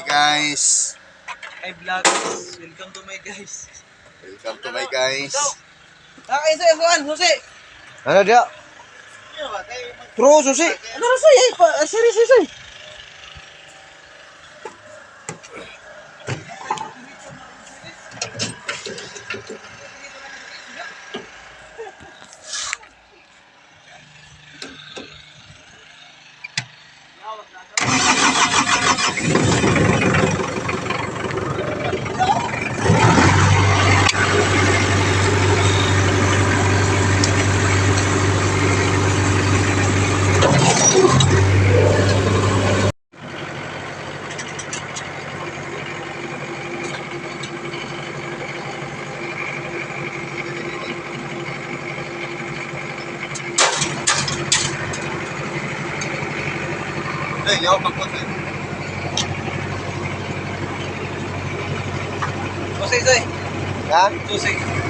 guys. Hi vloggers, welcome to my guys. Welcome to my guys. Isa everyone, susi. Ano dia? True susi. Ano susi? Siri. Hey, yaw magpunta. Susi. Ha? Susi.